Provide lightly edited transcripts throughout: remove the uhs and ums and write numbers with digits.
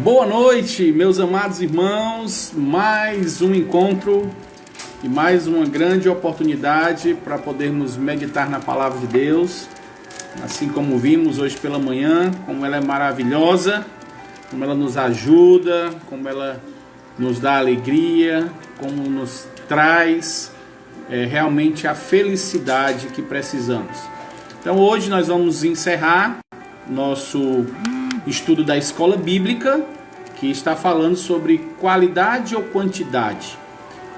Boa noite, meus amados irmãos. Mais um encontro e mais uma grande oportunidade para podermos meditar na palavra de Deus. Assim como vimos hoje pela manhã, como ela é maravilhosa, como ela nos ajuda, como ela nos dá alegria, como nos traz realmente a felicidade que precisamos. Então hoje nós vamos encerrar nosso estudo da escola bíblica, que está falando sobre qualidade ou quantidade.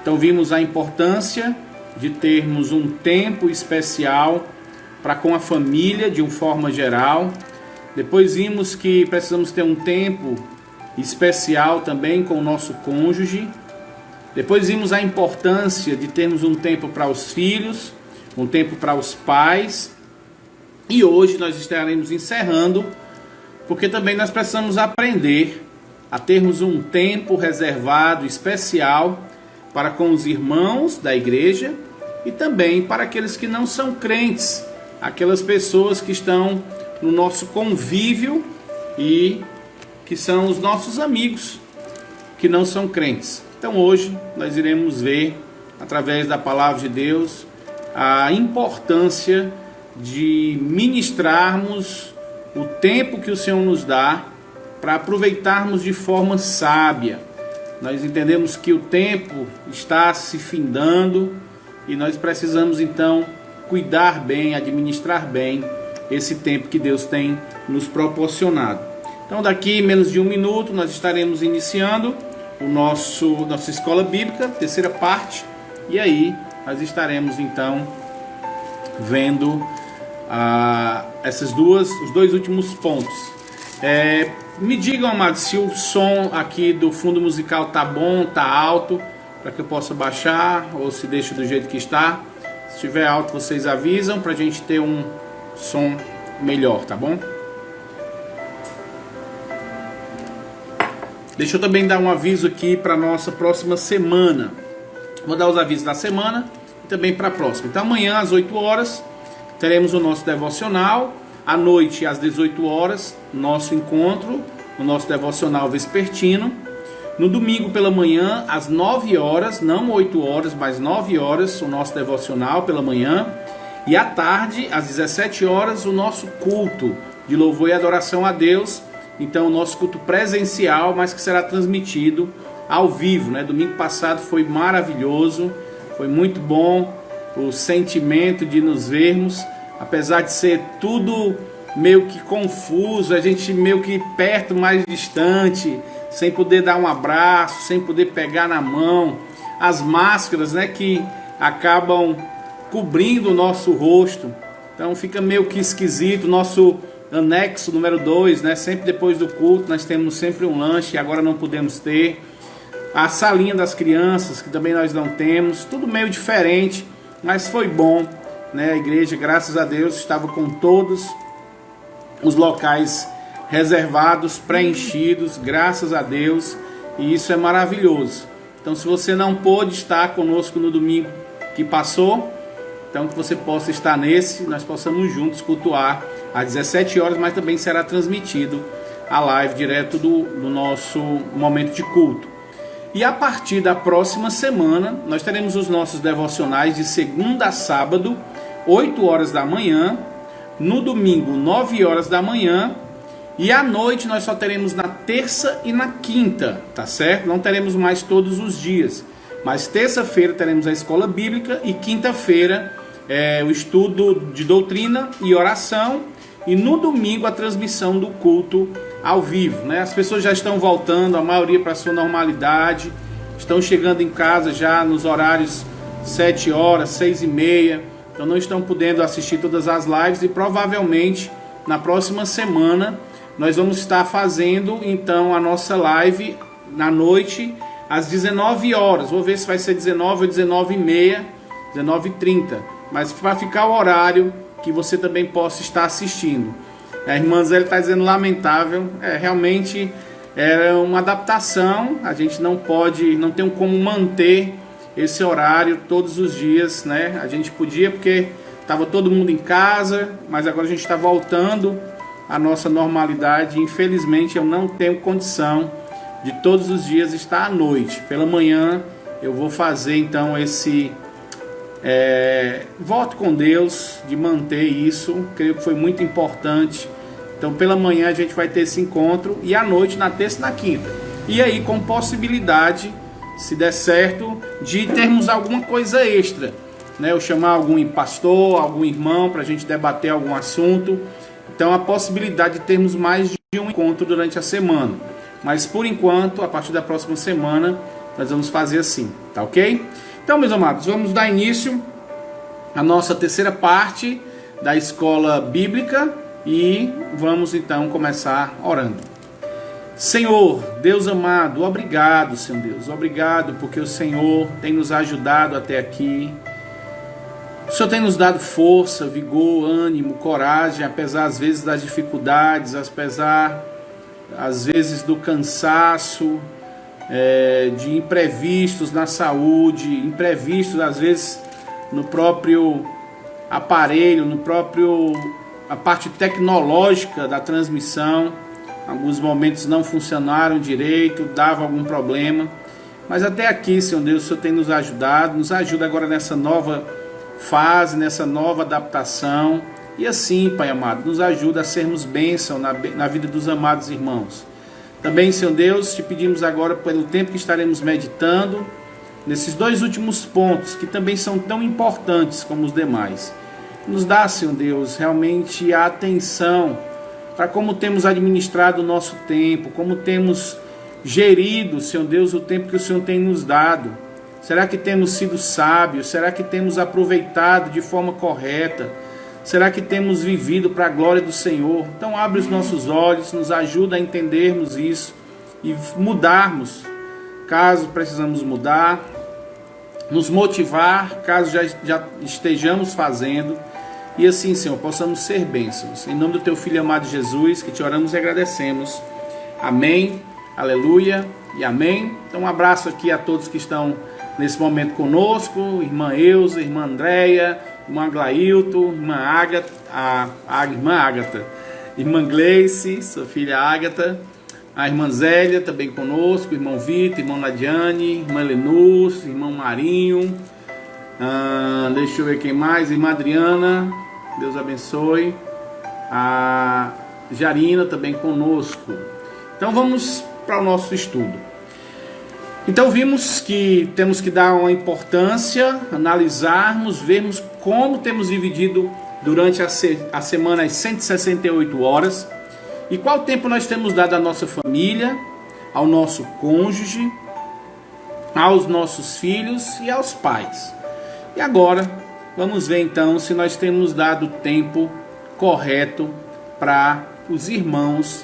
Então vimos a importância de termos um tempo especial para com a família de uma forma geral. Depois vimos que precisamos ter um tempo especial também com o nosso cônjuge. Depois vimos a importância de termos um tempo para os filhos, um tempo para os pais. E hoje nós estaremos encerrando, porque também nós precisamos aprender a termos um tempo reservado, especial, para com os irmãos da igreja e também para aqueles que não são crentes, aquelas pessoas que estão no nosso convívio e que são os nossos amigos, que não são crentes. Então hoje nós iremos ver, através da palavra de Deus, a importância de ministrarmos o tempo que o Senhor nos dá para aproveitarmos de forma sábia. Nós entendemos que o tempo está se findando e nós precisamos então cuidar bem, administrar bem esse tempo que Deus tem nos proporcionado. Então daqui menos de um minuto nós estaremos iniciando nossa escola bíblica, terceira parte, e aí nós estaremos então vendo os dois últimos pontos. Me digam, amados, se o som aqui do fundo musical tá bom, tá alto, para que eu possa baixar, ou se deixa do jeito que está. Se estiver alto, vocês avisam para a gente ter um som melhor, tá bom? Deixa eu também dar um aviso aqui para a nossa próxima semana. Vou dar os avisos da semana e também para a próxima. Então amanhã às 8 horas teremos o nosso devocional. À noite, às 18 horas, nosso encontro, o nosso devocional vespertino. No domingo pela manhã, às 9 horas, não 8 horas, mas 9 horas, o nosso devocional pela manhã. E à tarde, às 17 horas, o nosso culto de louvor e adoração a Deus. Então, o nosso culto presencial, mas que será transmitido ao vivo, né? Domingo passado foi maravilhoso, foi muito bom o sentimento de nos vermos. Apesar de ser tudo meio que confuso, a gente meio que perto, mais distante, sem poder dar um abraço, sem poder pegar na mão, as máscaras, né, que acabam cobrindo o nosso rosto, então fica meio que esquisito. Nosso anexo número 2, né, sempre depois do culto nós temos sempre um lanche, agora não podemos ter. A salinha das crianças, que também nós não temos, tudo meio diferente, mas foi bom. A igreja, graças a Deus, estava com todos os locais reservados, preenchidos, graças a Deus, e isso é maravilhoso. Então, se você não pôde estar conosco no domingo que passou, então que você possa estar nós possamos juntos cultuar às 17 horas, mas também será transmitido a live direto do nosso momento de culto. E a partir da próxima semana, nós teremos os nossos devocionais de segunda a sábado, 8 horas da manhã, no domingo, 9 horas da manhã, e à noite nós só teremos na terça e na quinta, tá certo? Não teremos mais todos os dias, mas terça-feira teremos a escola bíblica e quinta-feira o estudo de doutrina e oração, e no domingo a transmissão do culto ao vivo, né? As pessoas já estão voltando, a maioria para a sua normalidade, estão chegando em casa já nos horários 7 horas, 6h30, então não estão podendo assistir todas as lives, e provavelmente na próxima semana nós vamos estar fazendo então a nossa live na noite às 19 horas, vou ver se vai ser 19 ou 19h30, 19h30, mas para ficar o horário que você também possa estar assistindo. A irmã Zé está dizendo lamentável, realmente era uma adaptação, a gente não tem como manter esse horário todos os dias, né? A gente podia porque estava todo mundo em casa, mas agora a gente está voltando à nossa normalidade. Infelizmente eu não tenho condição de todos os dias estar à noite. Pela manhã eu vou fazer então esse voto com Deus de manter isso. Creio que foi muito importante. Então pela manhã a gente vai ter esse encontro e à noite na terça e na quinta. E aí com possibilidade, se der certo, de termos alguma coisa extra, né? Eu chamar algum pastor, algum irmão para a gente debater algum assunto. Então a possibilidade de termos mais de um encontro durante a semana. Mas por enquanto, a partir da próxima semana, nós vamos fazer assim, tá ok? Então, meus amados, vamos dar início à nossa terceira parte da escola bíblica e vamos então começar orando. Senhor, Deus amado, obrigado, Senhor Deus, obrigado porque o Senhor tem nos ajudado até aqui. O Senhor tem nos dado força, vigor, ânimo, coragem, apesar às vezes das dificuldades, apesar às vezes do cansaço, de imprevistos na saúde, imprevistos às vezes no próprio aparelho, a parte tecnológica da transmissão. Alguns momentos não funcionaram direito, dava algum problema, mas até aqui, Senhor Deus, o Senhor tem nos ajudado, nos ajuda agora nessa nova fase, nessa nova adaptação. E assim, Pai amado, nos ajuda a sermos bênção na vida dos amados irmãos. Também, Senhor Deus, te pedimos agora pelo tempo que estaremos meditando nesses dois últimos pontos, que também são tão importantes como os demais. Nos dá, Senhor Deus, realmente a atenção para como temos administrado o nosso tempo, como temos gerido, Senhor Deus, o tempo que o Senhor tem nos dado. Será que temos sido sábios? Será que temos aproveitado de forma correta? Será que temos vivido para a glória do Senhor? Então abre os nossos olhos, nos ajuda a entendermos isso e mudarmos, caso precisamos mudar, nos motivar, caso já estejamos fazendo, e assim, Senhor, possamos ser bênçãos. Em nome do Teu Filho amado Jesus, que te oramos e agradecemos. Amém, aleluia e amém. Então um abraço aqui a todos que estão nesse momento conosco, irmã Eusa, irmã Andréia, irmã Glailton, irmã Ágata, irmã Ágata, irmã Gleice, sua filha Ágata, a irmã Zélia também conosco, irmão Vitor, irmão Ladiane, irmã Lenus, irmão Marinho, deixa eu ver quem mais, irmã Adriana, Deus abençoe, a Jarina também conosco. Então vamos para o nosso estudo. Então vimos que temos que dar uma importância, analisarmos, vermos como temos dividido durante a semana as 168 horas e qual tempo nós temos dado à nossa família, ao nosso cônjuge, aos nossos filhos e aos pais. E agora vamos ver então se nós temos dado tempo correto para os irmãos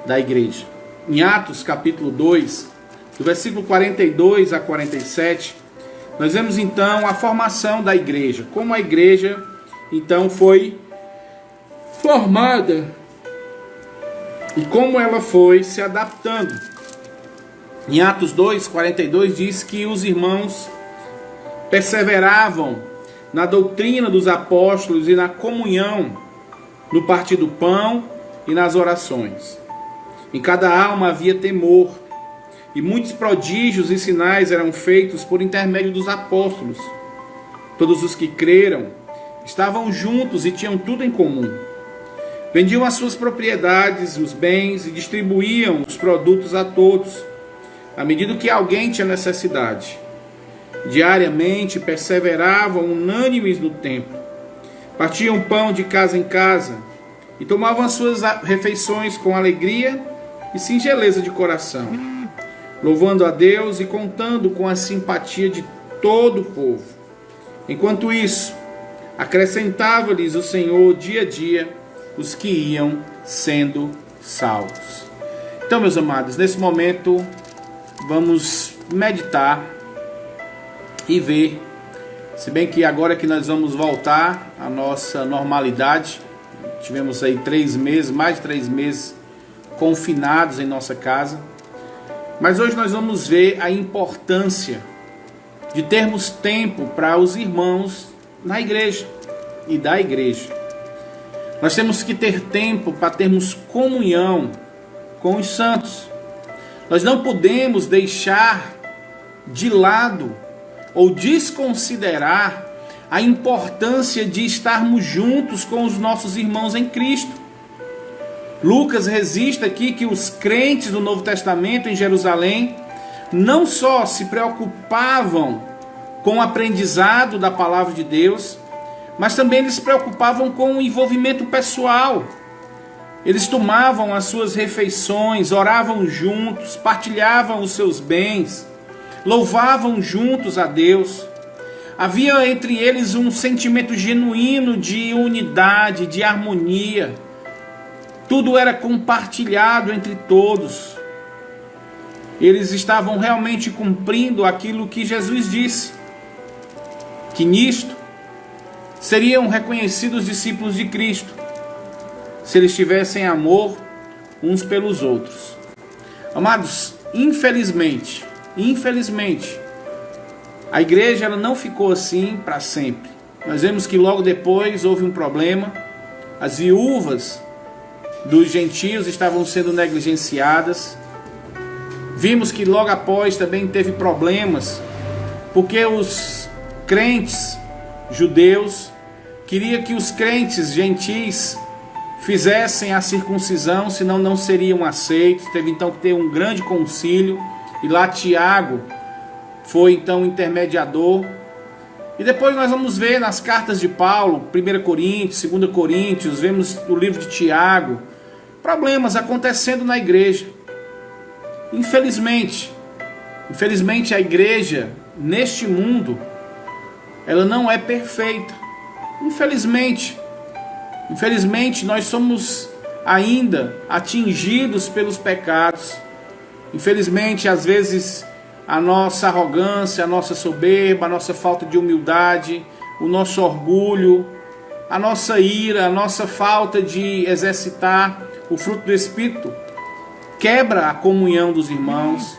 da igreja. Em Atos capítulo 2, do versículo 42 a 47, nós vemos então a formação da igreja, como a igreja então foi formada e como ela foi se adaptando. Em Atos 2, 42 diz que os irmãos perseveravam na doutrina dos apóstolos e na comunhão, no partir do pão e nas orações. Em cada alma havia temor, e muitos prodígios e sinais eram feitos por intermédio dos apóstolos. Todos os que creram estavam juntos e tinham tudo em comum. Vendiam as suas propriedades, os bens, e distribuíam os produtos a todos, à medida que alguém tinha necessidade. Diariamente perseveravam unânimes no templo, partiam pão de casa em casa e tomavam as suas refeições com alegria e singeleza de coração, louvando a Deus e contando com a simpatia de todo o povo. Enquanto isso, acrescentava-lhes o Senhor dia a dia os que iam sendo salvos. Então, meus amados, nesse momento vamos meditar e ver, se bem que agora que nós vamos voltar à nossa normalidade, tivemos aí 3 meses, mais de 3 meses confinados em nossa casa, mas hoje nós vamos ver a importância de termos tempo para os irmãos na igreja e da igreja. Nós temos que ter tempo para termos comunhão com os santos. Nós não podemos deixar de lado ou desconsiderar a importância de estarmos juntos com os nossos irmãos em Cristo. Lucas registra aqui que os crentes do Novo Testamento em Jerusalém não só se preocupavam com o aprendizado da palavra de Deus, mas também eles se preocupavam com o envolvimento pessoal. Eles tomavam as suas refeições, oravam juntos, partilhavam os seus bens, louvavam juntos a Deus. Havia entre eles um sentimento genuíno de unidade, de harmonia. Tudo era compartilhado entre todos. Eles estavam realmente cumprindo aquilo que Jesus disse, que nisto seriam reconhecidos discípulos de Cristo, se eles tivessem amor uns pelos outros. Amados, infelizmente, a igreja ela não ficou assim para sempre. Nós vemos que logo depois houve um problema. As viúvas dos gentios estavam sendo negligenciadas. Vimos que logo após também teve problemas, porque os crentes judeus queriam que os crentes gentis fizessem a circuncisão, senão não seriam aceitos. Teve então que ter um grande concílio, e lá Tiago foi então intermediador. E depois nós vamos ver nas cartas de Paulo, 1 Coríntios, 2 Coríntios, vemos o livro de Tiago, problemas acontecendo na igreja. Infelizmente a igreja neste mundo, ela não é perfeita. Infelizmente nós somos ainda atingidos pelos pecados. Infelizmente, às vezes, a nossa arrogância, a nossa soberba, a nossa falta de humildade, o nosso orgulho, a nossa ira, a nossa falta de exercitar o fruto do Espírito quebra a comunhão dos irmãos.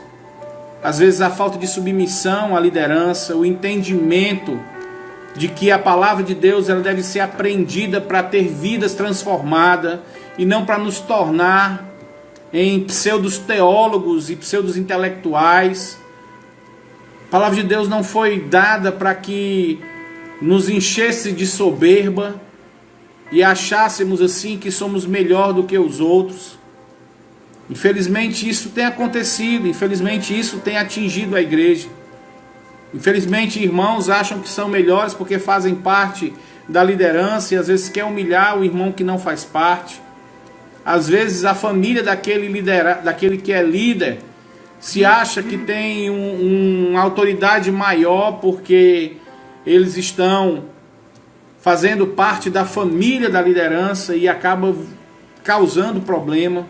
Às vezes a falta de submissão à liderança, o entendimento de que a palavra de Deus ela deve ser aprendida para ter vidas transformadas e não para nos tornar em pseudos teólogos e pseudos intelectuais. A palavra de Deus não foi dada para que nos enchesse de soberba e achássemos assim que somos melhor do que os outros. Infelizmente isso tem acontecido, infelizmente isso tem atingido a igreja. Infelizmente irmãos acham que são melhores porque fazem parte da liderança e às vezes quer humilhar o irmão que não faz parte. Às vezes a família daquele que é líder se acha que tem uma autoridade maior porque eles estão fazendo parte da família da liderança e acaba causando problema.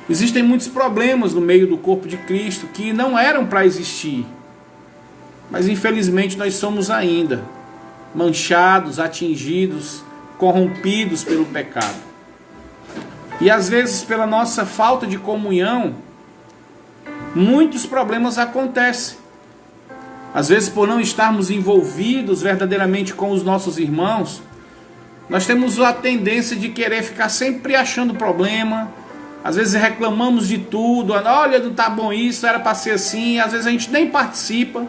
Existem muitos problemas no meio do corpo de Cristo que não eram para existir, mas infelizmente nós somos ainda manchados, atingidos, corrompidos pelo pecado. E às vezes pela nossa falta de comunhão, muitos problemas acontecem. Às vezes por não estarmos envolvidos verdadeiramente com os nossos irmãos, nós temos a tendência de querer ficar sempre achando problema. Às vezes reclamamos de tudo, olha, não está bom isso, era para ser assim. Às vezes a gente nem participa,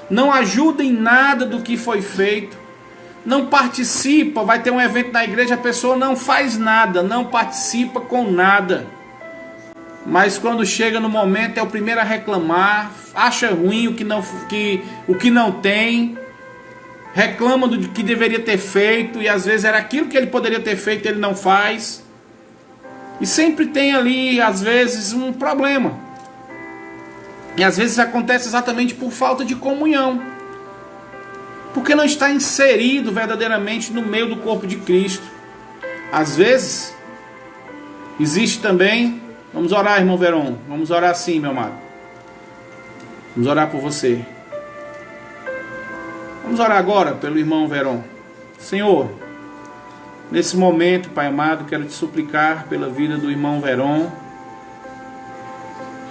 não ajuda em nada do que foi feito, não participa. Vai ter um evento na igreja, a pessoa não faz nada, não participa com nada. Mas quando chega no momento é o primeiro a reclamar, acha ruim o que não tem, reclama do que deveria ter feito, e às vezes era aquilo que ele poderia ter feito, ele não faz. E sempre tem ali, às vezes, um problema. E às vezes acontece exatamente por falta de comunhão. Porque não está inserido verdadeiramente no meio do corpo de Cristo. Às vezes, existe também... Vamos orar, irmão Veron. Vamos orar sim, meu amado. Vamos orar por você. Vamos orar agora pelo irmão Veron. Senhor, nesse momento, Pai amado, quero te suplicar pela vida do irmão Veron.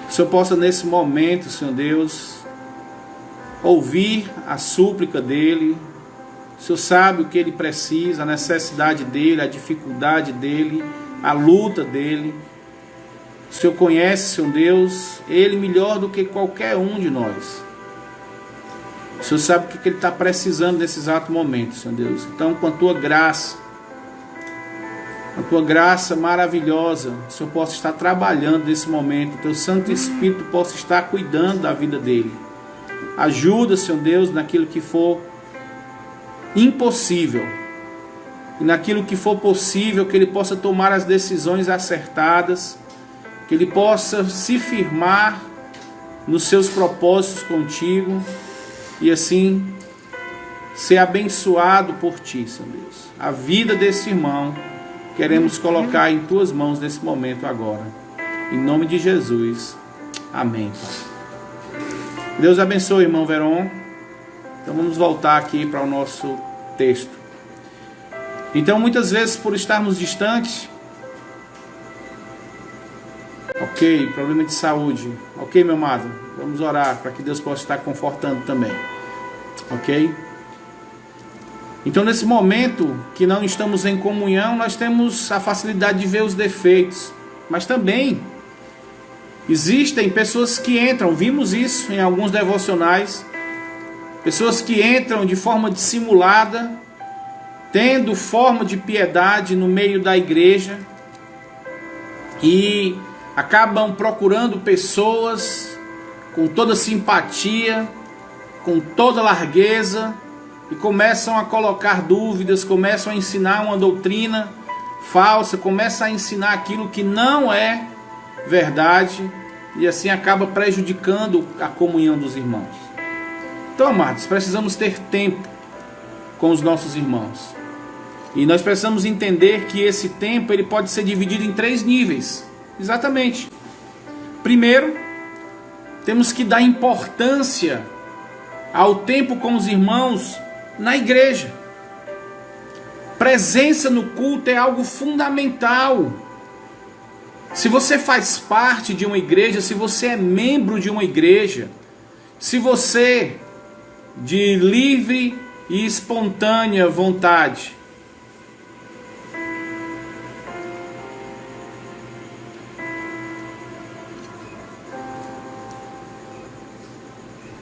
Que o Senhor possa nesse momento, Senhor Deus, ouvir a súplica dele. Senhor sabe o que ele precisa, a necessidade dele, a dificuldade dele, a luta dele. O Senhor conhece, Senhor Deus, ele melhor do que qualquer um de nós. O Senhor sabe o que ele está precisando nesse exato momento, Senhor Deus. Então, com a tua graça maravilhosa, o Senhor possa estar trabalhando nesse momento, o teu Santo Espírito possa estar cuidando da vida dele. Ajuda, Senhor Deus, naquilo que for impossível, e naquilo que for possível, que ele possa tomar as decisões acertadas, que ele possa se firmar nos seus propósitos contigo, e assim ser abençoado por ti, Senhor Deus. A vida desse irmão queremos colocar em tuas mãos nesse momento agora, em nome de Jesus, amém, Pai. Deus abençoe, irmão Veron. Então vamos voltar aqui para o nosso texto. Então, muitas vezes, por estarmos distantes, ok, problema de saúde, ok, meu amado, vamos orar para que Deus possa estar confortando também, ok? Então, nesse momento que não estamos em comunhão, nós temos a facilidade de ver os defeitos, mas também existem pessoas que entram, vimos isso em alguns devocionais, pessoas que entram de forma dissimulada, tendo forma de piedade no meio da igreja e acabam procurando pessoas com toda simpatia, com toda largueza, e começam a colocar dúvidas, começam a ensinar uma doutrina falsa, começam a ensinar aquilo que não é verdade, e assim acaba prejudicando a comunhão dos irmãos. Então, amados, precisamos ter tempo com os nossos irmãos. E nós precisamos entender que esse tempo ele pode ser dividido em 3 níveis. Exatamente. Primeiro, temos que dar importância ao tempo com os irmãos na igreja. Presença no culto é algo fundamental. Se você faz parte de uma igreja, se você é membro de uma igreja, se você, de livre e espontânea vontade,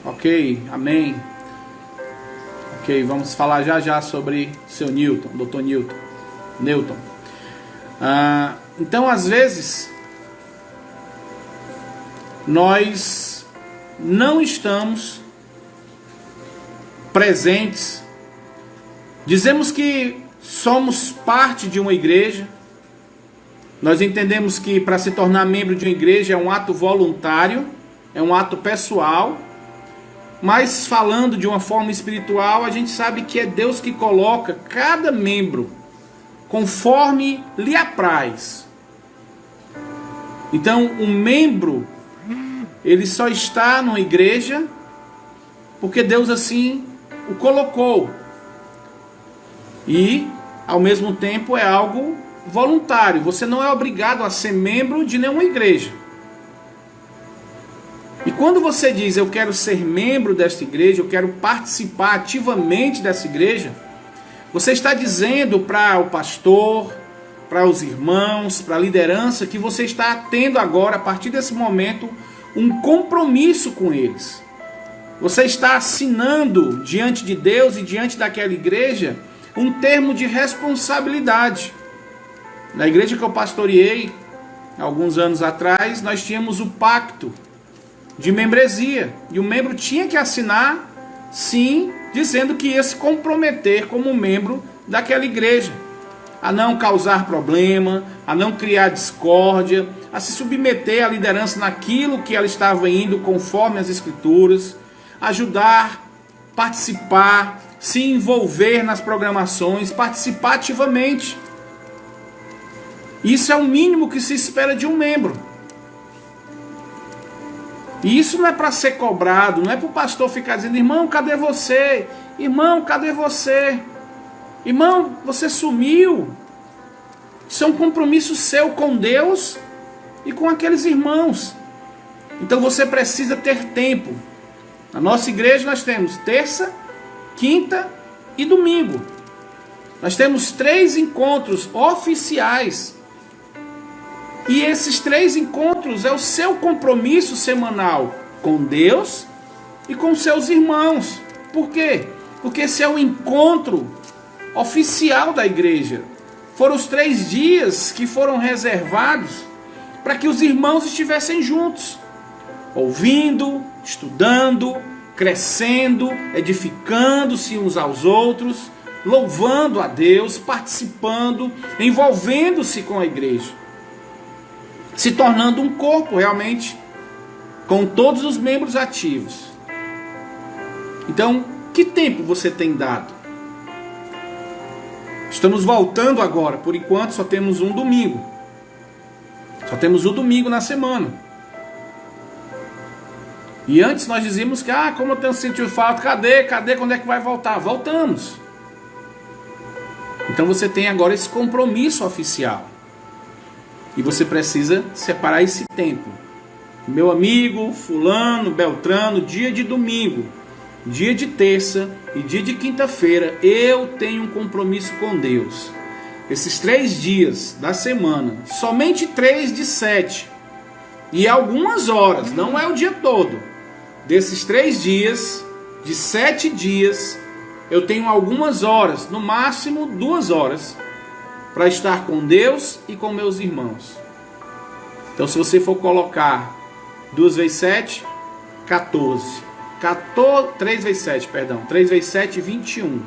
ok, amém. Ok, vamos falar já sobre seu Newton, Dr. Newton. Então, às vezes, nós não estamos presentes. Dizemos que somos parte de uma igreja. Nós entendemos que para se tornar membro de uma igreja é um ato voluntário, é um ato pessoal. Mas falando de uma forma espiritual, a gente sabe que é Deus que coloca cada membro conforme lhe apraz. Então, um membro, ele só está numa igreja porque Deus assim o colocou. E, ao mesmo tempo, é algo voluntário. Você não é obrigado a ser membro de nenhuma igreja. E quando você diz, eu quero ser membro desta igreja, eu quero participar ativamente dessa igreja, você está dizendo para o pastor, para os irmãos, para a liderança, que você está tendo agora, a partir desse momento, um compromisso com eles. Você está assinando diante de Deus e diante daquela igreja um termo de responsabilidade. Na igreja que eu pastoreei, alguns anos atrás, nós tínhamos o pacto de membresia, e o membro tinha que assinar, sim, dizendo que ia se comprometer como membro daquela igreja, a não causar problema, a não criar discórdia, a se submeter à liderança naquilo que ela estava indo conforme as escrituras, ajudar, participar, se envolver nas programações, participar ativamente. Isso é o mínimo que se espera de um membro. E isso não é para ser cobrado, não é para o pastor ficar dizendo, irmão, cadê você? Irmão, cadê você? Irmão, você sumiu. Isso é um compromisso seu com Deus e com aqueles irmãos. Então você precisa ter tempo. Na nossa igreja nós temos terça, quinta e domingo. Nós temos 3 encontros oficiais. E esses 3 encontros é o seu compromisso semanal com Deus e com seus irmãos. Por quê? Porque esse é o encontro oficial da igreja. Foram os 3 dias que foram reservados para que os irmãos estivessem juntos, ouvindo, estudando, crescendo, edificando-se uns aos outros, louvando a Deus, participando, envolvendo-se com a igreja, se tornando um corpo realmente, com todos os membros ativos. Então, que tempo você tem dado? Estamos voltando agora, por enquanto só temos um domingo. Só temos um domingo na semana. E antes nós dizíamos que, como eu tenho sentido falta, cadê, quando é que vai voltar? Voltamos. Então você tem agora esse compromisso oficial. E você precisa separar esse tempo. Meu amigo, fulano, beltrano, dia de domingo, dia de terça e dia de quinta-feira, eu tenho um compromisso com Deus. Esses 3 dias da semana, somente 3 de 7, e algumas horas, não é o dia todo. Desses 3 dias, de 7 dias, eu tenho algumas horas, no máximo 2 horas, para estar com Deus e com meus irmãos. Então, se você for colocar 2 vezes 7, 14. 3 vezes 7, perdão. 3 vezes 7, 21.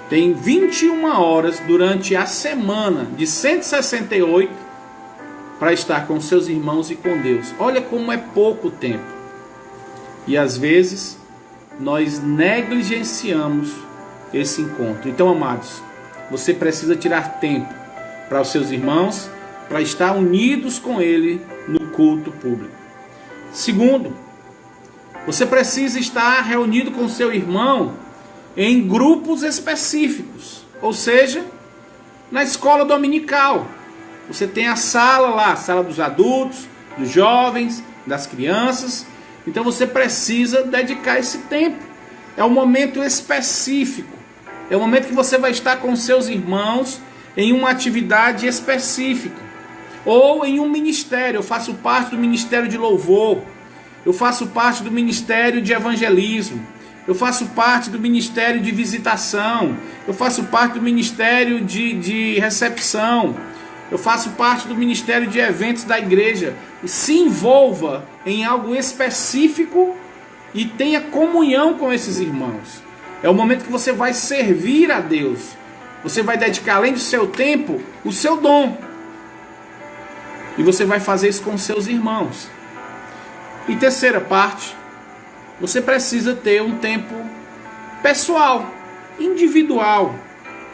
Tem 21 horas durante a semana de 168 para estar com seus irmãos e com Deus. Olha como é pouco tempo. E às vezes nós negligenciamos esse encontro. Então, amados, você precisa tirar tempo para os seus irmãos, para estar unidos com ele no culto público. Segundo, você precisa estar reunido com seu irmão em grupos específicos, ou seja, na escola dominical. Você tem a sala lá, a sala dos adultos, dos jovens, das crianças. Então você precisa dedicar esse tempo. É um momento específico. É o momento que você vai estar com seus irmãos em uma atividade específica. Ou em um ministério. Eu faço parte do ministério de louvor. Eu faço parte do ministério de evangelismo. Eu faço parte do ministério de visitação. Eu faço parte do ministério de recepção. Eu faço parte do ministério de eventos da igreja. E se envolva em algo específico e tenha comunhão com esses irmãos. É o momento que você vai servir a Deus. Você vai dedicar, além do seu tempo, o seu dom. E você vai fazer isso com seus irmãos. E terceira parte, você precisa ter um tempo pessoal, individual,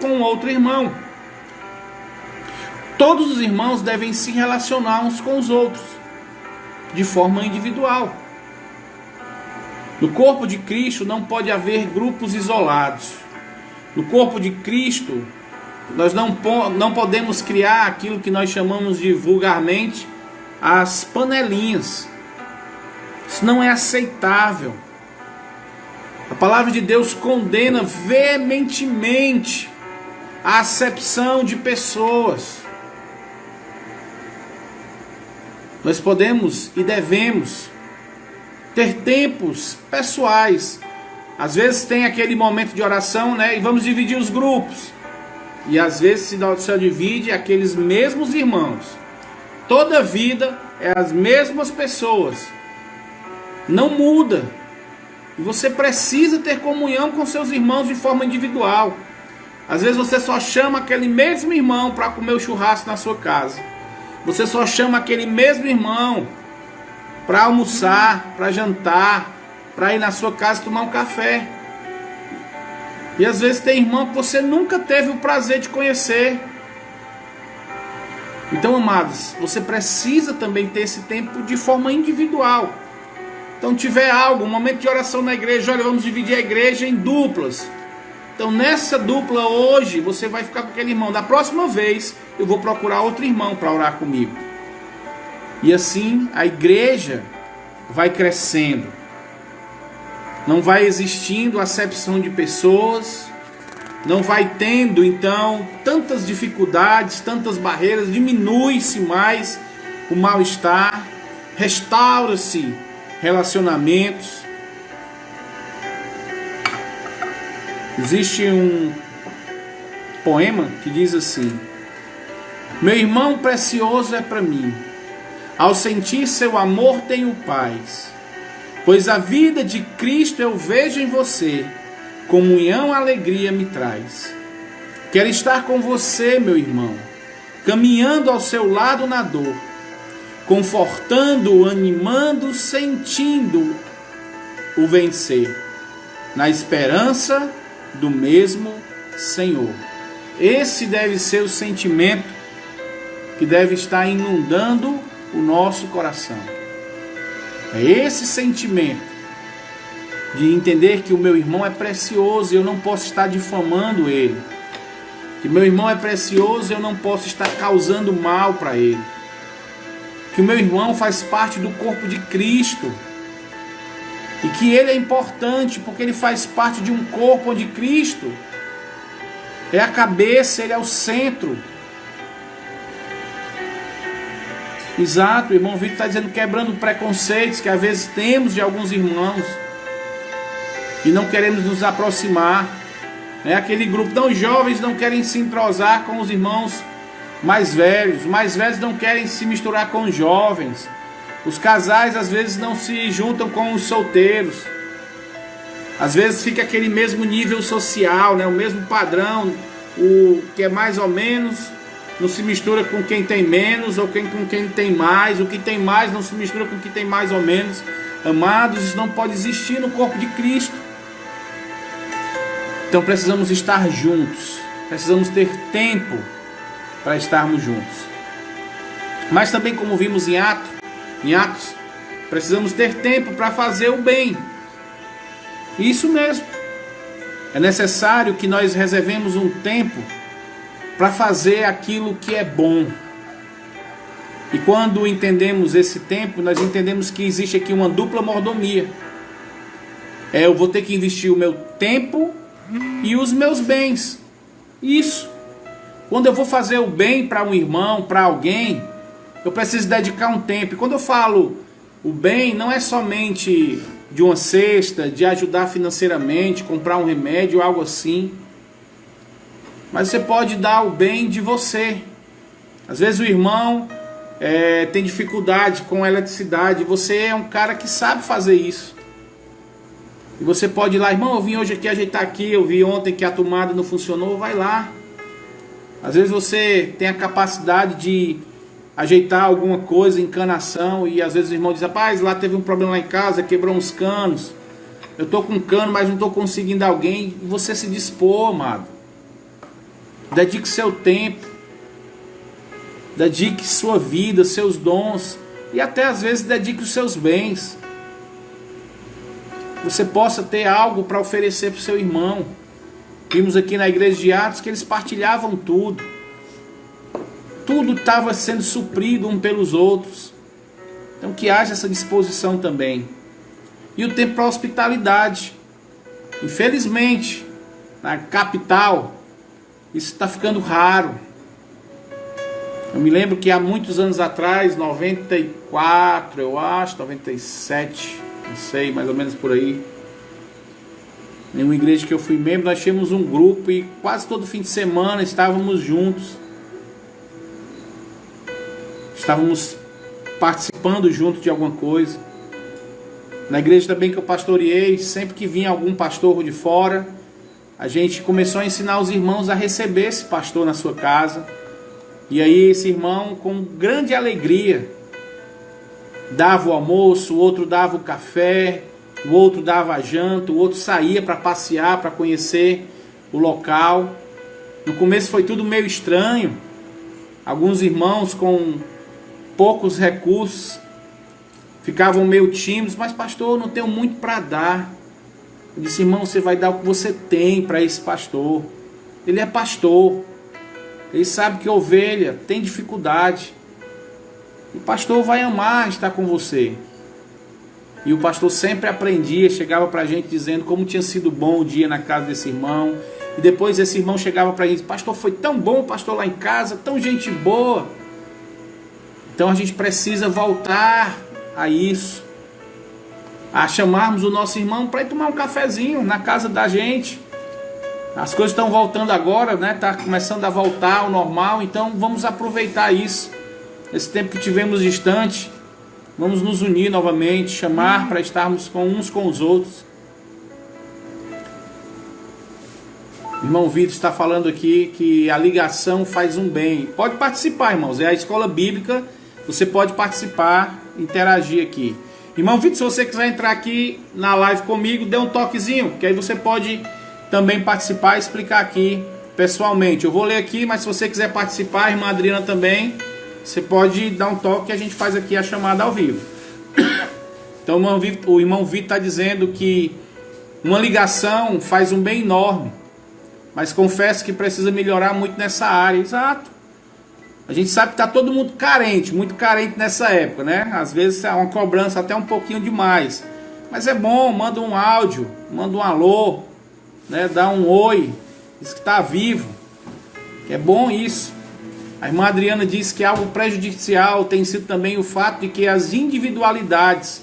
com outro irmão. Todos os irmãos devem se relacionar uns com os outros, de forma individual. No corpo de Cristo não pode haver grupos isolados. No corpo de Cristo, nós não podemos criar aquilo que nós chamamos de vulgarmente as panelinhas. Isso não é aceitável. A palavra de Deus condena veementemente a acepção de pessoas. Nós podemos e devemos ter tempos pessoais. Às vezes tem aquele momento de oração, né? E vamos dividir os grupos. E às vezes se divide aqueles mesmos irmãos. Toda a vida é as mesmas pessoas. Não muda. E você precisa ter comunhão com seus irmãos de forma individual. Às vezes você só chama aquele mesmo irmão para comer o churrasco na sua casa. Você só chama aquele mesmo irmão para almoçar, para jantar, para ir na sua casa tomar um café. E às vezes tem irmão que você nunca teve o prazer de conhecer. Então, amados, você precisa também ter esse tempo de forma individual. Então, tiver algo, um momento de oração na igreja, olha, vamos dividir a igreja em duplas. Então, nessa dupla hoje, você vai ficar com aquele irmão. Da próxima vez, eu vou procurar outro irmão para orar comigo. E assim, a igreja vai crescendo. Não vai existindo acepção de pessoas. não vai tendo então tantas dificuldades, tantas barreiras, diminui-se mais o mal-estar, restaura-se relacionamentos. Existe um poema que diz assim: meu irmão precioso é para mim, ao sentir seu amor tenho paz, pois a vida de Cristo eu vejo em você, comunhão, alegria me traz. Quero estar com você, meu irmão, caminhando ao seu lado na dor, confortando, animando, sentindo o vencer, na esperança do mesmo Senhor. Esse deve ser o sentimento que deve estar inundando o nosso coração. É esse sentimento de entender que o meu irmão é precioso e eu não posso estar difamando ele. Que meu irmão é precioso e eu não posso estar causando mal para ele. Que o meu irmão faz parte do corpo de Cristo. E que ele é importante porque ele faz parte de um corpo onde Cristo é a cabeça, ele é o centro. Exato, o irmão Vitor está dizendo, quebrando preconceitos que às vezes temos de alguns irmãos e não queremos nos aproximar. Aquele grupo, não, jovens não querem se entrosar com os irmãos mais velhos não querem se misturar com os jovens, os casais às vezes não se juntam com os solteiros, às vezes fica aquele mesmo nível social, o mesmo padrão, o que é mais ou menos não se mistura com quem tem menos, ou com quem tem mais, o que tem mais não se mistura com o que tem mais ou menos. Amados, isso não pode existir no corpo de Cristo. Então precisamos estar juntos, precisamos ter tempo para estarmos juntos. Mas também, como vimos em Atos, precisamos ter tempo para fazer o bem. Isso mesmo. É necessário que nós reservemos um tempo para fazer aquilo que é bom. E quando entendemos esse tempo, nós entendemos que existe aqui uma dupla mordomia. Eu vou ter que investir o meu tempo e os meus bens. Isso. Quando eu vou fazer o bem para um irmão, para alguém, eu preciso dedicar um tempo. E quando eu falo o bem, não é somente de uma cesta, de ajudar financeiramente, comprar um remédio, algo assim. Mas você pode dar o bem de você. Às vezes o irmão tem dificuldade com eletricidade. Você é um cara que sabe fazer isso. E você pode ir lá, irmão, eu vim hoje aqui ajeitar aqui, eu vi ontem que a tomada não funcionou, vai lá. Às vezes você tem a capacidade de ajeitar alguma coisa, encanação, e às vezes o irmão diz, rapaz, lá teve um problema lá em casa, quebrou uns canos, eu estou com um cano, mas não estou conseguindo alguém. E você se dispor, amado. Dedique seu tempo, dedique sua vida, seus dons, e até às vezes dedique os seus bens. Você possa ter algo para oferecer para o seu irmão. Vimos aqui na igreja de Atos que eles partilhavam tudo. Tudo estava sendo suprido um pelos outros. Então que haja essa disposição também. E o tempo para a hospitalidade. Infelizmente, na capital, isso está ficando raro. Eu me lembro que há muitos anos atrás, 94, eu acho, 97, não sei, mais ou menos por aí, em uma igreja que eu fui membro, nós tínhamos um grupo e quase todo fim de semana estávamos juntos. Estávamos participando junto de alguma coisa. Na igreja também que eu pastoreei, sempre que vinha algum pastor de fora, a gente começou a ensinar os irmãos a receber esse pastor na sua casa. E aí esse irmão, com grande alegria, dava o almoço, o outro dava o café, o outro dava a janta, o outro saía para passear, para conhecer o local. No começo foi tudo meio estranho. Alguns irmãos com poucos recursos ficavam meio tímidos, mas pastor, eu não tenho muito para dar. Eu disse, irmão, você vai dar o que você tem para esse pastor. Ele é pastor. Ele sabe que ovelha tem dificuldade. O pastor vai amar estar com você. E o pastor sempre aprendia, chegava para a gente dizendo como tinha sido bom o dia na casa desse irmão. E depois esse irmão chegava para a gente: pastor, foi tão bom, pastor, lá em casa, tão gente boa. Então a gente precisa voltar a isso, a chamarmos o nosso irmão para ir tomar um cafezinho na casa da gente. As coisas estão voltando agora, né? Está começando a voltar ao normal, então vamos aproveitar isso. Esse tempo que tivemos distante, vamos nos unir novamente, chamar para estarmos uns com os outros. O irmão Vitor está falando aqui que a ligação faz um bem. Pode participar, irmãos, é a escola bíblica, você pode participar, interagir aqui. Irmão Vitor, se você quiser entrar aqui na live comigo, dê um toquezinho, que aí você pode também participar e explicar aqui pessoalmente. Eu vou ler aqui, mas se você quiser participar, irmã Adriana também, você pode dar um toque que a gente faz aqui a chamada ao vivo. Então o irmão Vitor está dizendo que uma ligação faz um bem enorme, mas confesso que precisa melhorar muito nessa área. Exato. A gente sabe que está todo mundo carente, muito carente nessa época, né? Às vezes é uma cobrança até um pouquinho demais. Mas é bom, manda um áudio, manda um alô, né? Dá um oi, diz que está vivo. Que é bom isso. A irmã Adriana diz que algo prejudicial tem sido também o fato de que as individualidades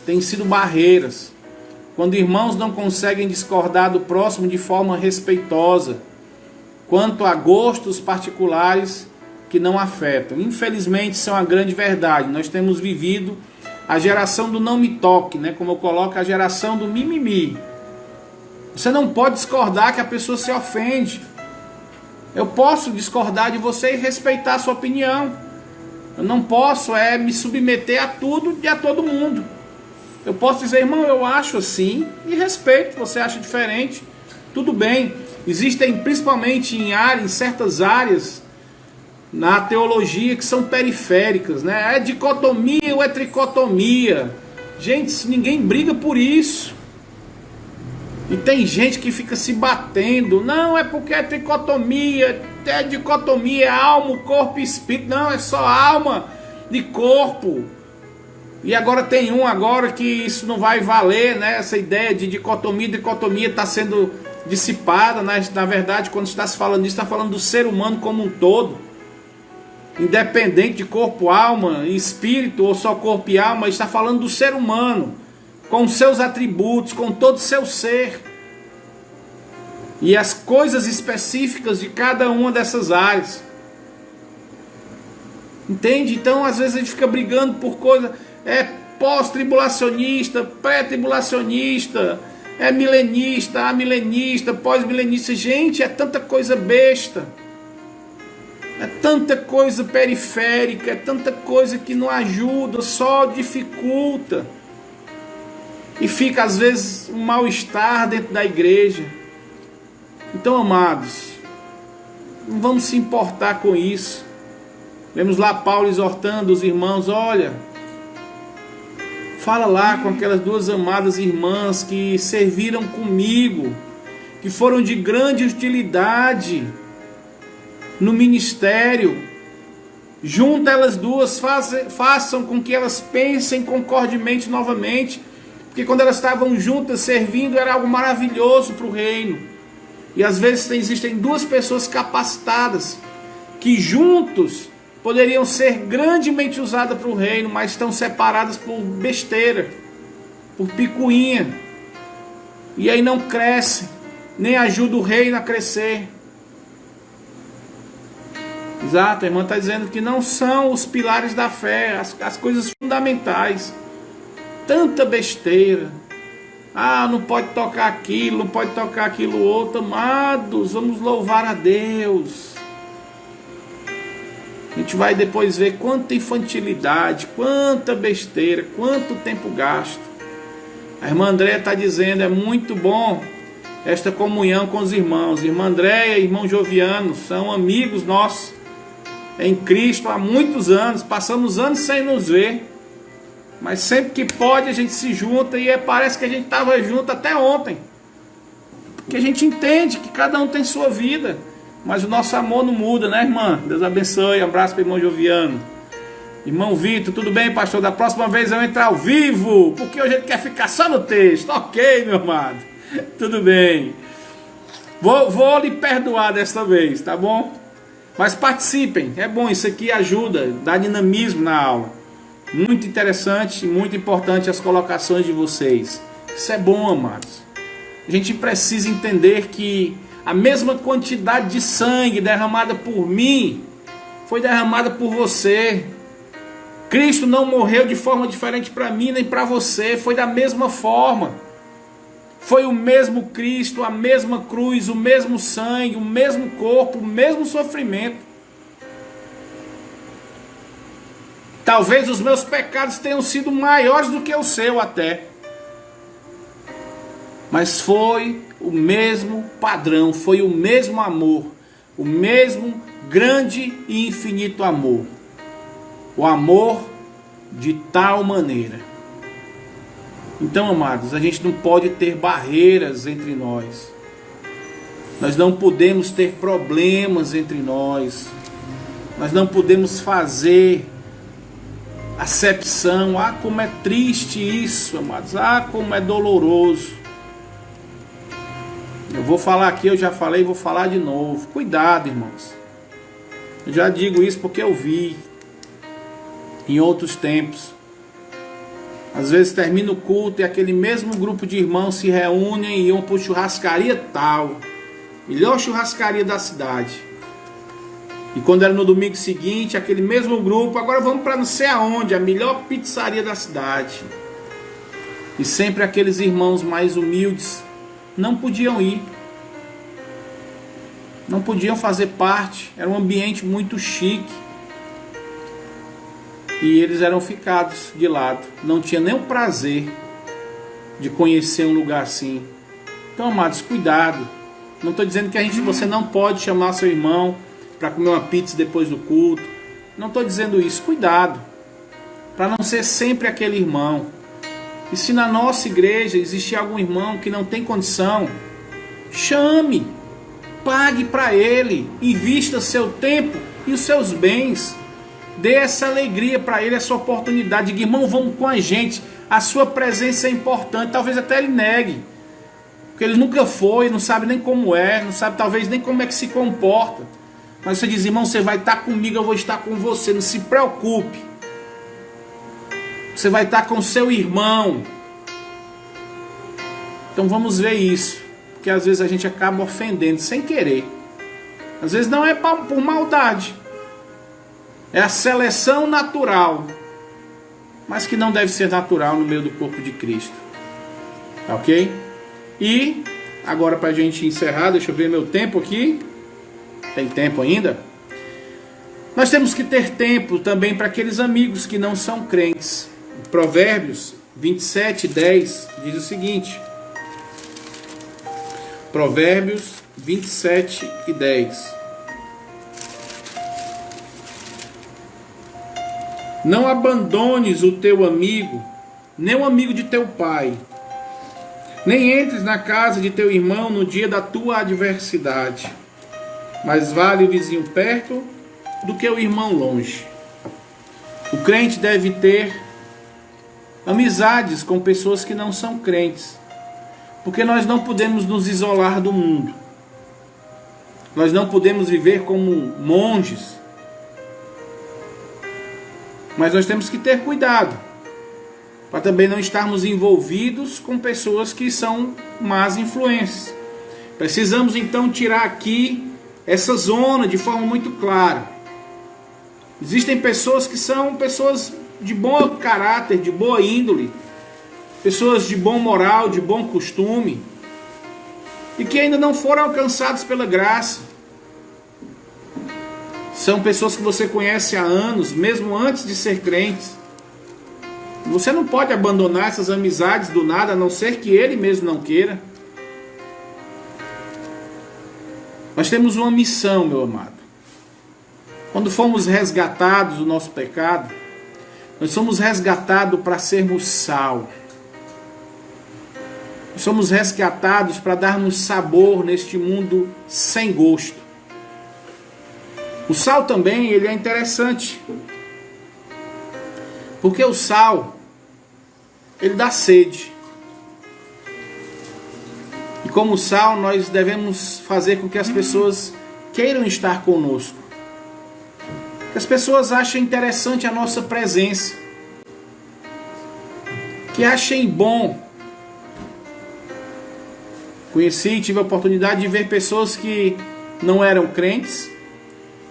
têm sido barreiras. Quando irmãos não conseguem discordar do próximo de forma respeitosa, quanto a gostos particulares que não afetam. Infelizmente, isso é uma grande verdade. Nós temos vivido a geração do não me toque, né? Como eu coloco, a geração do mimimi. Você não pode discordar que a pessoa se ofende. Eu posso discordar de você e respeitar a sua opinião. Eu não posso me submeter a tudo e a todo mundo. Eu posso dizer, irmão, eu acho assim, e respeito, você acha diferente, tudo bem. Existem, principalmente em certas áreas na teologia, que são periféricas, né? É dicotomia ou é tricotomia. Gente, ninguém briga por isso. E tem gente que fica se batendo. Não, é porque é tricotomia, é dicotomia, é alma, corpo e espírito. Não, é só alma e corpo. E agora tem agora que isso não vai valer, né? Essa ideia de dicotomia está sendo dissipada, né? Na verdade, quando está se falando disso, está falando do ser humano como um todo. Independente de corpo, alma e espírito, ou só corpo e alma, está falando do ser humano, com seus atributos, com todo o seu ser. E as coisas específicas de cada uma dessas áreas. Entende? Então, às vezes a gente fica brigando por coisa... É pós-tribulacionista, pré-tribulacionista, é milenista, amilenista, pós-milenista. Gente, é tanta coisa besta. É tanta coisa periférica, é tanta coisa que não ajuda, só dificulta. E fica às vezes um mal-estar dentro da igreja. Então, amados, não vamos se importar com isso. Vemos lá Paulo exortando os irmãos: olha, fala lá com aquelas duas amadas irmãs que serviram comigo, que foram de grande utilidade no ministério. Junta elas duas, façam com que elas pensem concordemente novamente, porque quando elas estavam juntas servindo era algo maravilhoso para o reino. E às vezes existem duas pessoas capacitadas que juntos poderiam ser grandemente usadas para o reino, mas estão separadas por besteira, por picuinha, e aí não cresce, nem ajuda o reino a crescer. Exato, a irmã está dizendo que não são os pilares da fé, as coisas fundamentais. Tanta besteira. Ah, não pode tocar aquilo, não pode tocar aquilo outro. Amados, vamos louvar a Deus. A gente vai depois ver quanta infantilidade, quanta besteira, quanto tempo gasto. A irmã Andréia está dizendo, é muito bom esta comunhão com os irmãos. Irmã Andréia e irmão Joviano são amigos nossos em Cristo há muitos anos. Passamos anos sem nos ver, mas sempre que pode a gente se junta, e parece que a gente estava junto até ontem. Porque a gente entende que cada um tem sua vida, mas o nosso amor não muda, né, irmã? Deus abençoe. Um abraço para o irmão Joviano. Irmão Vitor, tudo bem, pastor? Da próxima vez eu entro ao vivo, porque hoje a gente quer ficar só no texto. Ok, meu amado. Tudo bem. Vou lhe perdoar desta vez, tá bom? Mas participem, é bom, isso aqui ajuda, dá dinamismo na aula. Muito interessante, muito importante as colocações de vocês. Isso é bom, amados. A gente precisa entender que a mesma quantidade de sangue derramada por mim foi derramada por você. Cristo não morreu de forma diferente para mim nem para você, foi da mesma forma. Foi o mesmo Cristo, a mesma cruz, o mesmo sangue, o mesmo corpo, o mesmo sofrimento. Talvez os meus pecados tenham sido maiores do que o seu até. Mas foi o mesmo padrão, foi o mesmo amor, o mesmo grande e infinito amor. O amor de tal maneira. Então, amados, a gente não pode ter barreiras entre nós. Nós não podemos ter problemas entre nós. Nós não podemos fazer acepção. Ah, como é triste isso, amados. Ah, como é doloroso. Eu vou falar aqui, eu já falei, vou falar de novo. Cuidado, irmãos. Eu já digo isso porque eu vi em outros tempos. Às vezes termina o culto e aquele mesmo grupo de irmãos se reúnem e iam para churrascaria tal. Melhor churrascaria da cidade. E quando era no domingo seguinte, aquele mesmo grupo, agora vamos para não sei aonde, a melhor pizzaria da cidade. E sempre aqueles irmãos mais humildes não podiam ir. Não podiam fazer parte. Era um ambiente muito chique. E eles eram ficados de lado. Não tinha nem o prazer de conhecer um lugar assim. Então, amados, cuidado. Não estou dizendo que você não pode chamar seu irmão para comer uma pizza depois do culto. Não estou dizendo isso. Cuidado. Para não ser sempre aquele irmão. E se na nossa igreja existir algum irmão que não tem condição, chame. Pague para ele. Invista seu tempo e os seus bens. Dê essa alegria para ele, essa oportunidade. Diga, irmão, vamos com a gente. A sua presença é importante. Talvez até ele negue. Porque ele nunca foi, não sabe nem como é. Não sabe talvez nem como é que se comporta. Mas você diz, irmão, você vai estar comigo, eu vou estar com você. Não se preocupe. Você vai estar com seu irmão. Então vamos ver isso. Porque às vezes a gente acaba ofendendo sem querer. Às vezes não é por maldade. É a seleção natural, mas que não deve ser natural no meio do corpo de Cristo. Ok? E agora para a gente encerrar, deixa eu ver meu tempo aqui. Tem tempo ainda? Nós temos que ter tempo também para aqueles amigos que não são crentes. Provérbios 27:10 diz o seguinte. Provérbios 27:10. Não abandones o teu amigo, nem o amigo de teu pai, nem entres na casa de teu irmão no dia da tua adversidade. Mais vale o vizinho perto do que o irmão longe. O crente deve ter amizades com pessoas que não são crentes, porque nós não podemos nos isolar do mundo. Nós não podemos viver como monges. Mas nós temos que ter cuidado, para também não estarmos envolvidos com pessoas que são más influências. Precisamos então tirar aqui essa zona de forma muito clara. Existem pessoas que são pessoas de bom caráter, de boa índole, pessoas de bom moral, de bom costume, e que ainda não foram alcançados pela graça. São pessoas que você conhece há anos, mesmo antes de ser crente. Você não pode abandonar essas amizades do nada, a não ser que ele mesmo não queira. Nós temos uma missão, meu amado. Quando fomos resgatados do nosso pecado, nós somos resgatados para sermos sal. Nós somos resgatados para darmos sabor neste mundo sem gosto. O sal também, ele é interessante. Porque o sal, ele dá sede. E como sal, nós devemos fazer com que as pessoas queiram estar conosco. Que as pessoas achem interessante a nossa presença. Que achem bom. Conheci, tive a oportunidade de ver pessoas que não eram crentes,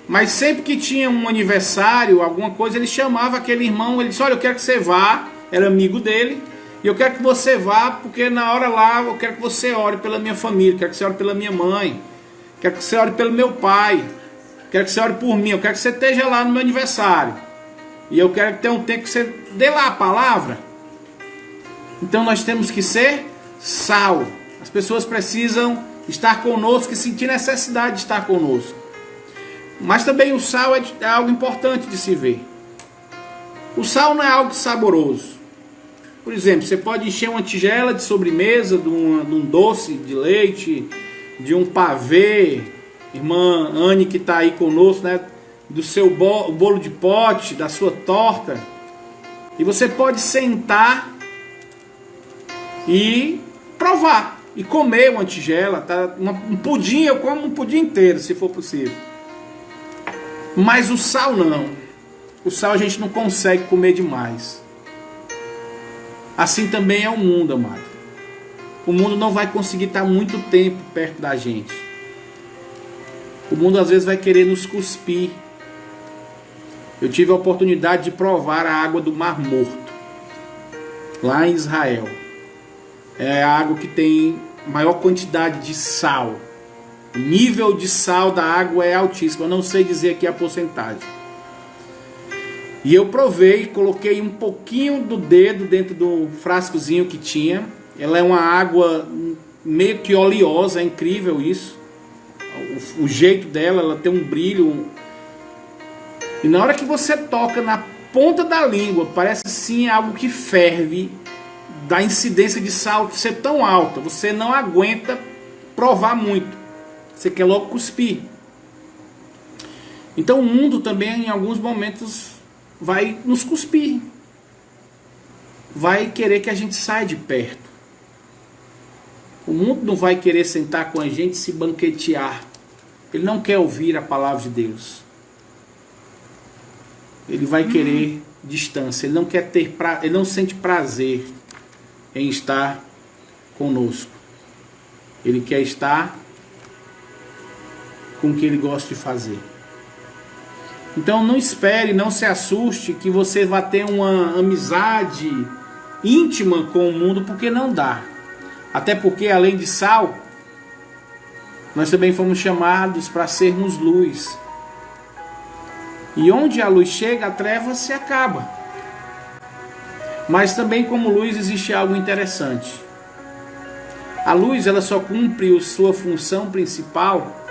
mas sempre que tinha um aniversário, alguma coisa, ele chamava aquele irmão, ele disse, olha, eu quero que você vá, era amigo dele, e eu quero que você vá, porque na hora lá eu quero que você ore pela minha família, quero que você ore pela minha mãe, quero que você ore pelo meu pai, quero que você ore por mim, eu quero que você esteja lá no meu aniversário, e eu quero que tenha um tempo que você dê lá a palavra. Então nós temos que ser sal. As pessoas precisam estar conosco e sentir necessidade de estar conosco. Mas também o sal é algo importante de se ver. O sal não é algo saboroso. Por exemplo, você pode encher uma tigela de sobremesa, de um doce de leite, de um pavê, irmã Anne que está aí conosco, né? Do seu bolo de pote, da sua torta. E você pode sentar e provar. E comer uma tigela, tá? Um pudim, eu como um pudim inteiro, se for possível. Mas o sal não. O sal a gente não consegue comer demais. Assim também é o mundo, amado. O mundo não vai conseguir estar muito tempo perto da gente. O mundo às vezes vai querer nos cuspir. Eu tive a oportunidade de provar a água do Mar Morto, lá em Israel. É a água que tem maior quantidade de sal. O nível de sal da água é altíssimo. Eu não sei dizer aqui a porcentagem. E eu provei, coloquei um pouquinho do dedo dentro do frascozinho que tinha. Ela é uma água meio que oleosa, é incrível isso. O jeito dela, ela tem um brilho. E na hora que você toca na ponta da língua, parece sim algo que ferve. Da incidência de sal ser tão alta, você não aguenta provar muito, você quer logo cuspir. Então o mundo também em alguns momentos vai nos cuspir, vai querer que a gente saia de perto. O mundo não vai querer sentar com a gente e se banquetear, ele não quer ouvir a palavra de Deus, ele vai querer distância, ele não quer ter ele não sente prazer em estar conosco. Ele quer estar com o que ele gosta de fazer. Então não espere, não se assuste que você vai ter uma amizade íntima com o mundo, porque não dá. Até porque além de sal, nós também fomos chamados para sermos luz. E onde a luz chega, a treva se acaba. Mas também como luz existe algo interessante. A luz ela só cumpre a sua função principal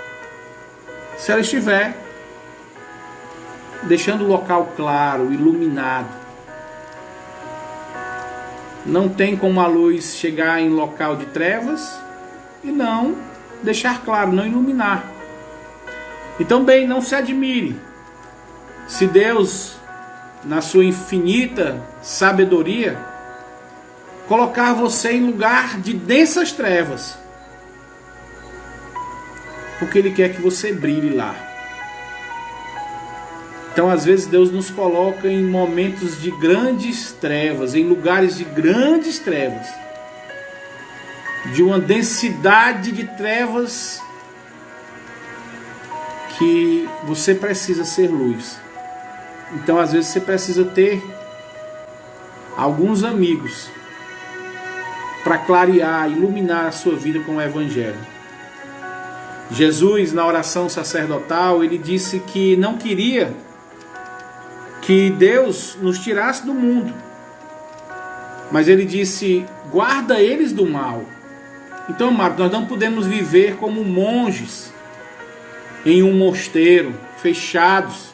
se ela estiver deixando o local claro, iluminado. Não tem como a luz chegar em local de trevas e não deixar claro, não iluminar. E também não se admire se Deus, na sua infinita sabedoria, colocar você em lugar de densas trevas, porque Ele quer que você brilhe lá. Então às vezes Deus nos coloca em momentos de grandes trevas, em lugares de grandes trevas, de uma densidade de trevas, que você precisa ser luz. Então às vezes você precisa ter alguns amigos para clarear, iluminar a sua vida com o Evangelho. Jesus, na oração sacerdotal, ele disse que não queria que Deus nos tirasse do mundo, mas ele disse, guarda eles do mal. Então, amado, nós não podemos viver como monges em um mosteiro, fechados.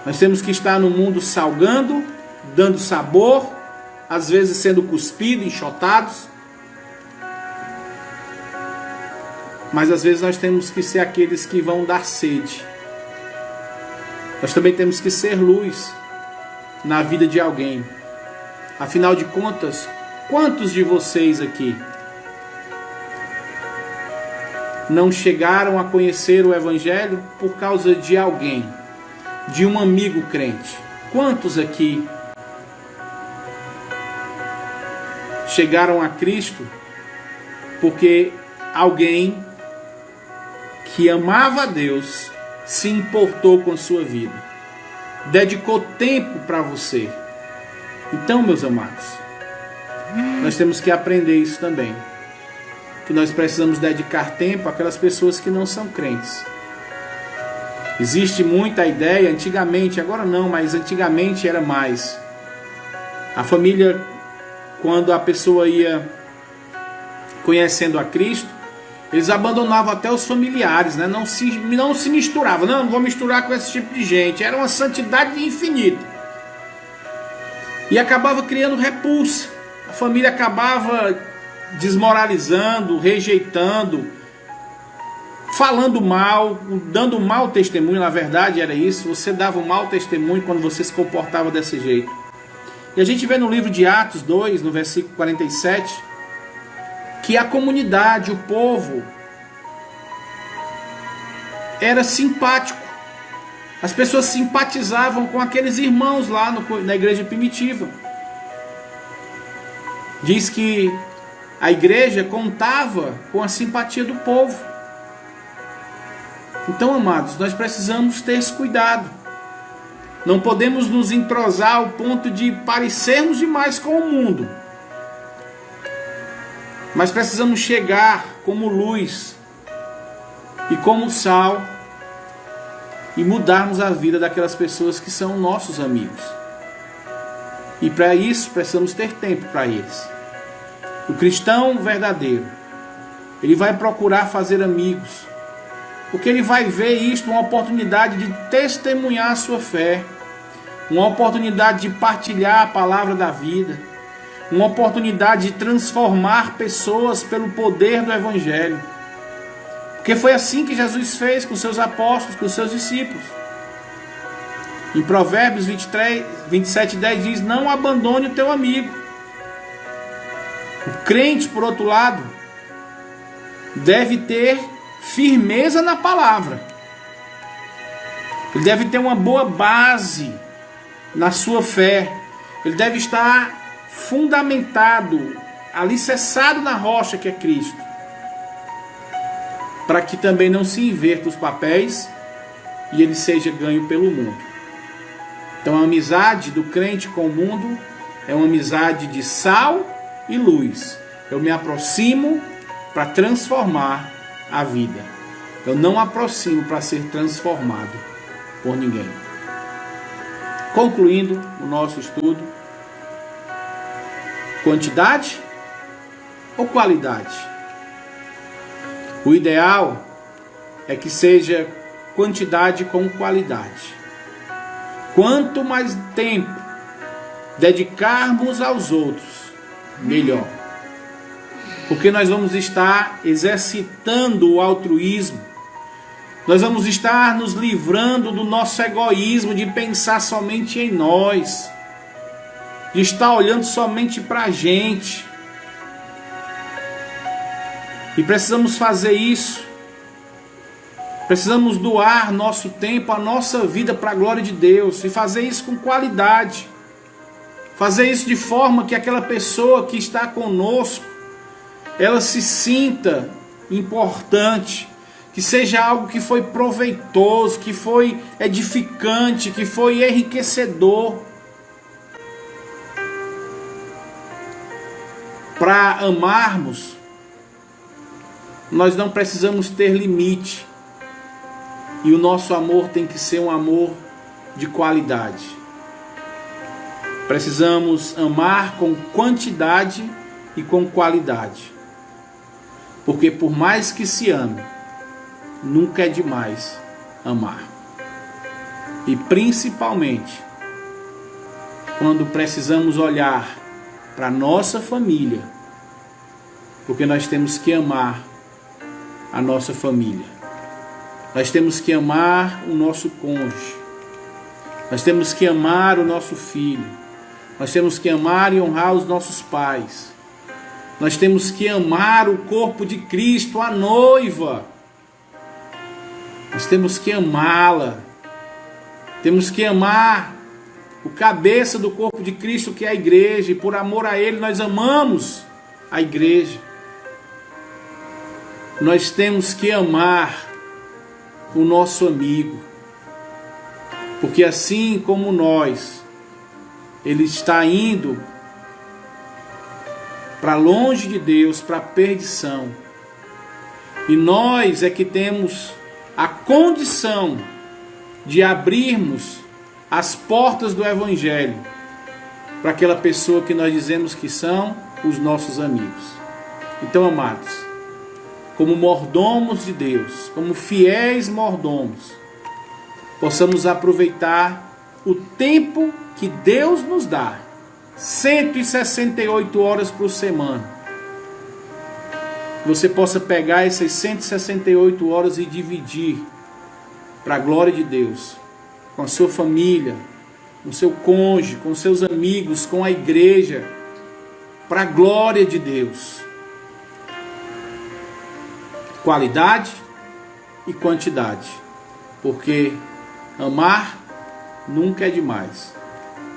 Nós temos que estar no mundo salgando, dando sabor, às vezes sendo cuspidos, enxotados. Mas às vezes nós temos que ser aqueles que vão dar sede. Nós também temos que ser luz na vida de alguém. Afinal de contas, quantos de vocês aqui não chegaram a conhecer o Evangelho por causa de alguém, de um amigo crente? Quantos aqui chegaram a Cristo porque alguém que amava a Deus se importou com a sua vida, dedicou tempo para você? Então, meus amados, nós temos que aprender isso também, que nós precisamos dedicar tempo àquelas pessoas que não são crentes. Existe muita ideia, antigamente, agora não, mas antigamente era mais. A família, quando a pessoa ia conhecendo a Cristo, eles abandonavam até os familiares, né? Não se misturavam. Não vou misturar com esse tipo de gente. Era uma santidade infinita. E acabava criando repulsa. A família acabava desmoralizando, rejeitando, falando mal, dando um mau testemunho. Na verdade era isso. Você dava um mau testemunho quando você se comportava desse jeito. E a gente vê no livro de Atos 2, no versículo 47... que a comunidade, o povo, era simpático. As pessoas simpatizavam com aqueles irmãos lá na igreja primitiva. Diz que a igreja contava com a simpatia do povo. Então, amados, nós precisamos ter esse cuidado. Não podemos nos entrosar ao ponto de parecermos demais com o mundo. Mas precisamos chegar como luz e como sal e mudarmos a vida daquelas pessoas que são nossos amigos. E para isso precisamos ter tempo para eles. O cristão verdadeiro, ele vai procurar fazer amigos, porque ele vai ver isto uma oportunidade de testemunhar a sua fé, uma oportunidade de partilhar a palavra da vida, uma oportunidade de transformar pessoas pelo poder do Evangelho. Porque foi assim que Jesus fez com seus apóstolos, com seus discípulos. Em Provérbios 27:10 diz: não abandone o teu amigo. O crente, por outro lado, deve ter firmeza na palavra. Ele deve ter uma boa base na sua fé. Ele deve estar fundamentado, alicerçado na rocha que é Cristo, para que também não se inverta os papéis e ele seja ganho pelo mundo. Então a amizade do crente com o mundo é uma amizade de sal e luz. Eu me aproximo para transformar a vida. Eu não aproximo para ser transformado por ninguém. Concluindo o nosso estudo, quantidade ou qualidade? O ideal é que seja quantidade com qualidade. Quanto mais tempo dedicarmos aos outros, melhor. Porque nós vamos estar exercitando o altruísmo. Nós vamos estar nos livrando do nosso egoísmo de pensar somente em nós, de estar olhando somente para a gente. E precisamos fazer isso. Precisamos doar nosso tempo, a nossa vida para a glória de Deus. E fazer isso com qualidade. Fazer isso de forma que aquela pessoa que está conosco, ela se sinta importante. Que seja algo que foi proveitoso, que foi edificante, que foi enriquecedor. Para amarmos, nós não precisamos ter limite. E o nosso amor tem que ser um amor de qualidade. Precisamos amar com quantidade e com qualidade. Porque por mais que se ame, nunca é demais amar. E principalmente quando precisamos olhar para a nossa família, porque nós temos que amar a nossa família. Nós temos que amar o nosso cônjuge. Nós temos que amar o nosso filho. Nós temos que amar e honrar os nossos pais. Nós temos que amar o corpo de Cristo, a noiva, Nós temos que amá-la. Temos que amar o cabeça do corpo de Cristo, que é a igreja. E por amor a Ele, nós amamos a igreja. Nós temos que amar o nosso amigo. Porque assim como nós, ele está indo para longe de Deus, para a perdição. E nós é que temos a condição de abrirmos as portas do Evangelho para aquela pessoa que nós dizemos que são os nossos amigos. Então, amados, como mordomos de Deus, como fiéis mordomos, possamos aproveitar o tempo que Deus nos dá, 168 horas por semana. Você possa pegar essas 168 horas e dividir para a glória de Deus, com a sua família, com o seu cônjuge, com seus amigos, com a igreja, para a glória de Deus. Qualidade e quantidade, porque amar nunca é demais.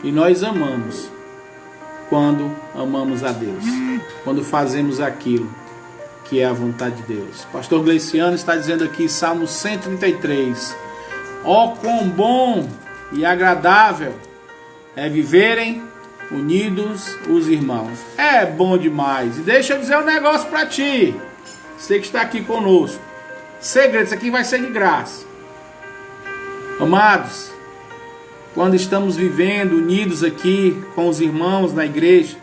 E nós amamos quando amamos a Deus, quando fazemos aquilo que é a vontade de Deus. Pastor Gleiciano está dizendo aqui, Salmo 133, ó quão bom e agradável é viverem unidos os irmãos. É bom demais. E deixa eu dizer um negócio para ti, você que está aqui conosco. Segredo, isso aqui vai ser de graça. Amados, quando estamos vivendo unidos aqui com os irmãos na igreja,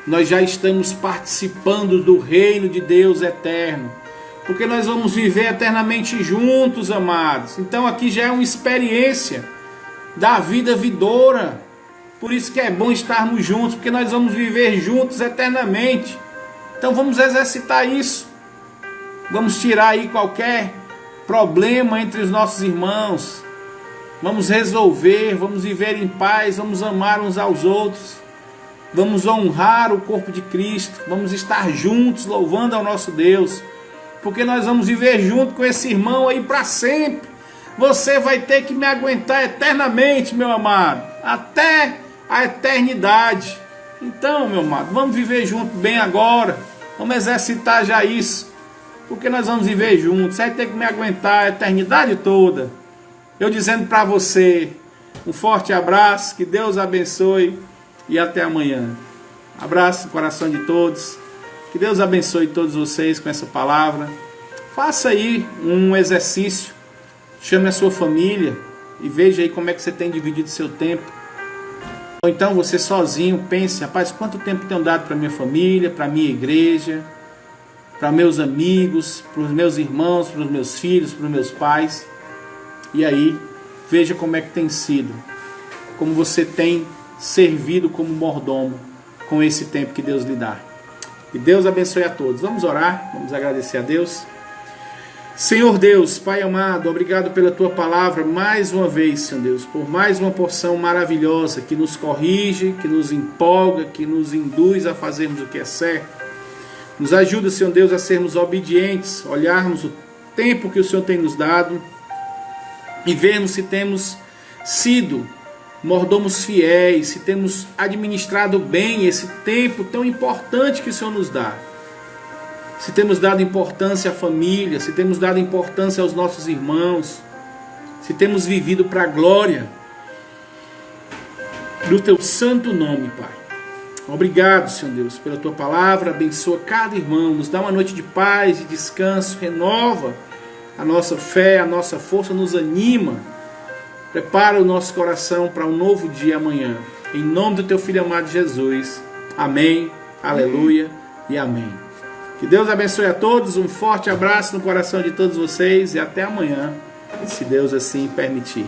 nós já estamos participando do reino de Deus eterno, porque nós vamos viver eternamente juntos, amados. Então aqui já é uma experiência da vida vidoura. Por isso que é bom estarmos juntos, porque nós vamos viver juntos eternamente. Então vamos exercitar isso. Vamos tirar aí qualquer problema entre os nossos irmãos. Vamos resolver, vamos viver em paz, vamos amar uns aos outros. Vamos honrar o corpo de Cristo, vamos estar juntos louvando ao nosso Deus, porque nós vamos viver junto com esse irmão aí para sempre. Você vai ter que me aguentar eternamente, meu amado, até a eternidade. Então, meu amado, vamos viver junto bem agora, vamos exercitar já isso, porque nós vamos viver juntos. Você vai ter que me aguentar a eternidade toda. Eu dizendo para você, um forte abraço, que Deus abençoe. E até amanhã. Abraço no coração de todos. Que Deus abençoe todos vocês com essa palavra. Faça aí um exercício. Chame a sua família e veja aí como é que você tem dividido seu tempo. Ou então você sozinho pense, rapaz, quanto tempo tenho dado para minha família, para minha igreja, para meus amigos, para os meus irmãos, para os meus filhos, para os meus pais. E aí, veja como é que tem sido. Como você tem servido como mordomo com esse tempo que Deus lhe dá. E Deus abençoe a todos. Vamos orar, vamos agradecer a Deus. Senhor Deus, Pai amado, obrigado pela Tua palavra mais uma vez, Senhor Deus, por mais uma porção maravilhosa que nos corrige, que nos empolga, que nos induz a fazermos o que é certo. Nos ajuda, Senhor Deus, a sermos obedientes, olharmos o tempo que o Senhor tem nos dado e vermos se temos sido mordomos fiéis, se temos administrado bem esse tempo tão importante que o Senhor nos dá. Se temos dado importância à família, se temos dado importância aos nossos irmãos, se temos vivido para a glória do Teu santo nome, Pai. Obrigado, Senhor Deus, pela Tua palavra. Abençoa cada irmão, nos dá uma noite de paz e descanso, renova a nossa fé, a nossa força, nos anima. Prepara o nosso coração para um novo dia amanhã. Em nome do Teu Filho amado Jesus. Amém, aleluia e amém. Que Deus abençoe a todos. Um forte abraço no coração de todos vocês. E até amanhã, se Deus assim permitir.